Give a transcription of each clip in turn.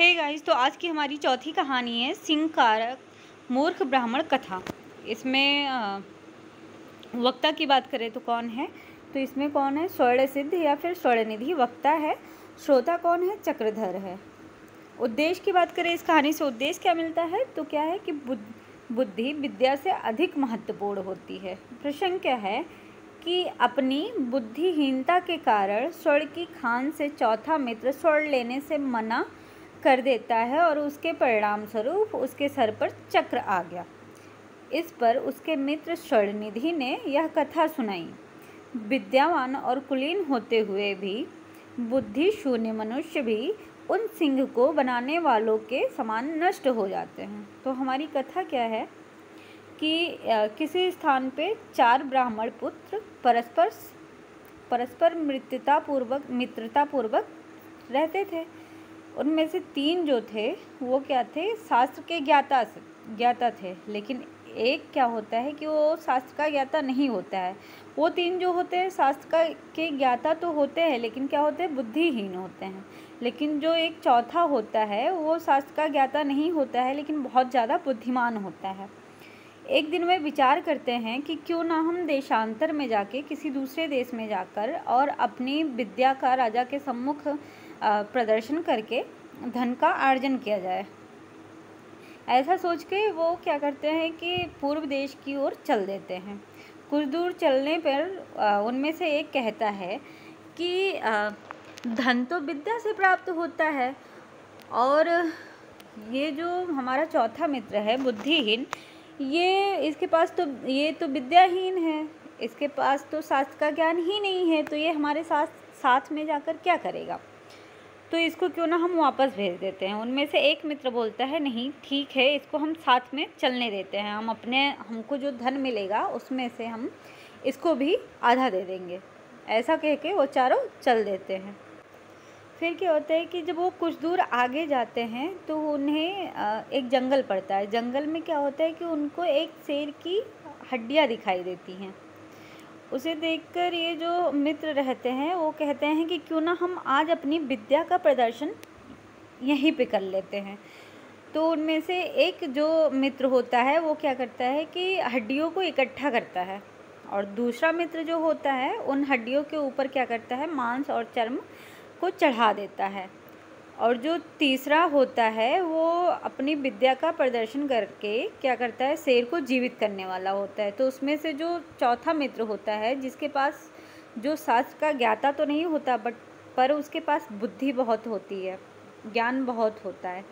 Hey guys, तो आज की हमारी चौथी कहानी है सिंहकारक मूर्ख ब्राह्मण कथा। इसमें वक्ता की बात करें तो कौन है, तो इसमें कौन है, स्वर्ण सिद्ध या फिर स्वर्णनिधि वक्ता है। श्रोता कौन है, चक्रधर है। उद्देश्य की बात करें, इस कहानी से उद्देश्य क्या मिलता है, तो क्या है कि बुद्धि विद्या से अधिक महत्वपूर्ण होती है। प्रसंग क्या है कि अपनी बुद्धिहीनता के कारण स्वर्ण की खान से चौथा मित्र स्वर्ण लेने से मना कर देता है और उसके परिणाम स्वरूप उसके सर पर चक्र आ गया। इस पर उसके मित्र स्वर्णनिधि ने यह कथा सुनाई। विद्यावान और कुलीन होते हुए भी बुद्धि शून्य मनुष्य भी उन सिंह को बनाने वालों के समान नष्ट हो जाते हैं। तो हमारी कथा क्या है कि किसी स्थान पे 4 ब्राह्मण पुत्र परस्पर मित्रतापूर्वक रहते थे। उनमें से 3 जो थे वो क्या थे, शास्त्र के ज्ञाता थे, लेकिन एक क्या होता है कि वो शास्त्र का ज्ञाता नहीं होता है। वो 3 जो होते हैं शास्त्र के ज्ञाता तो होते हैं, लेकिन क्या होते हैं, बुद्धिहीन होते हैं। लेकिन जो एक चौथा होता है वो शास्त्र का ज्ञाता नहीं होता है, लेकिन बहुत ज़्यादा बुद्धिमान होता है। एक दिन वे विचार करते हैं कि क्यों ना हम देशांतर में जाके, किसी दूसरे देश में जाकर और अपनी विद्या का राजा के सम्मुख प्रदर्शन करके धन का अर्जन किया जाए। ऐसा सोच के वो क्या करते हैं कि पूर्व देश की ओर चल देते हैं। कुछ दूर चलने पर उनमें से एक कहता है कि धन तो विद्या से प्राप्त होता है, और ये जो हमारा चौथा मित्र है बुद्धिहीन, इसके पास तो ये तो विद्याहीन है, इसके पास तो शास्त्र का ज्ञान ही नहीं है, तो ये हमारे साथ में जाकर क्या करेगा, तो इसको क्यों ना हम वापस भेज देते हैं। उनमें से एक मित्र बोलता है, नहीं ठीक है, इसको हम साथ में चलने देते हैं, हमको जो धन मिलेगा उसमें से हम इसको भी आधा दे देंगे। ऐसा कह के वो चारों चल देते हैं। फिर क्या होता है कि जब वो कुछ दूर आगे जाते हैं तो उन्हें एक जंगल पड़ता है। जंगल में क्या होता है कि उनको एक शेर की हड्डियाँ दिखाई देती हैं। उसे देखकर ये जो मित्र रहते हैं वो कहते हैं कि क्यों ना हम आज अपनी विद्या का प्रदर्शन यहीं पे कर लेते हैं। तो उनमें से एक जो मित्र होता है वो क्या करता है कि हड्डियों को इकट्ठा करता है, और दूसरा मित्र जो होता है उन हड्डियों के ऊपर क्या करता है, मांस और चर्म को चढ़ा देता है। और जो तीसरा होता है वो अपनी विद्या का प्रदर्शन करके क्या करता है, शेर को जीवित करने वाला होता है। तो उसमें से जो चौथा मित्र होता है, जिसके पास जो शास्त्र का ज्ञाता तो नहीं होता पर उसके पास बुद्धि बहुत होती है, ज्ञान बहुत होता है,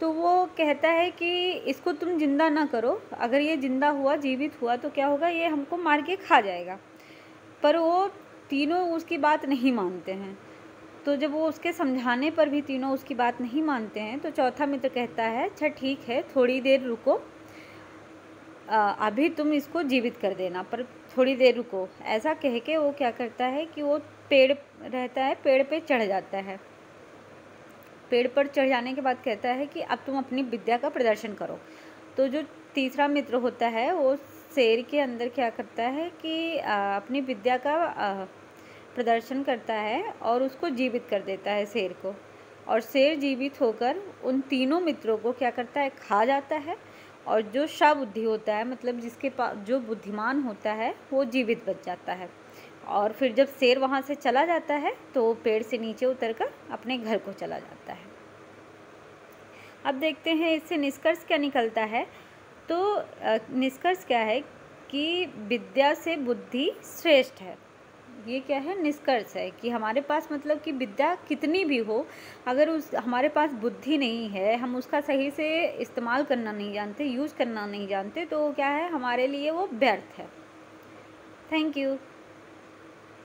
तो वो कहता है कि इसको तुम जिंदा ना करो, अगर ये जिंदा हुआ, जीवित हुआ तो क्या होगा, ये हमको मार के खा जाएगा। पर वो तीनों उसकी बात नहीं मानते हैं। तो जब वो उसके समझाने पर भी तीनों उसकी बात नहीं मानते हैं, तो चौथा मित्र कहता है, अच्छा ठीक है, थोड़ी देर रुको, अभी तुम इसको जीवित कर देना, पर थोड़ी देर रुको। ऐसा कह के वो क्या करता है कि वो पेड़ रहता है, पेड़ पे चढ़ जाता है। पेड़ पर चढ़ जाने के बाद कहता है कि अब तुम अपनी विद्या का प्रदर्शन करो। तो जो तीसरा मित्र होता है वो शेर के अंदर क्या करता है कि अपनी विद्या का प्रदर्शन करता है और उसको जीवित कर देता है, शेर को। और शेर जीवित होकर उन तीनों मित्रों को क्या करता है, खा जाता है। और जो शाबुद्धि होता है, मतलब जिसके पास जो बुद्धिमान होता है, वो जीवित बच जाता है। और फिर जब शेर वहाँ से चला जाता है तो पेड़ से नीचे उतरकर अपने घर को चला जाता है। अब देखते हैं इससे निष्कर्ष क्या निकलता है। तो निष्कर्ष क्या है कि विद्या से बुद्धि श्रेष्ठ है। ये क्या है, निष्कर्ष है कि हमारे पास, मतलब कि विद्या कितनी भी हो, अगर हमारे पास बुद्धि नहीं है, हम उसका सही से इस्तेमाल करना नहीं जानते, यूज़ करना नहीं जानते, तो क्या है, हमारे लिए वो व्यर्थ है। Thank you.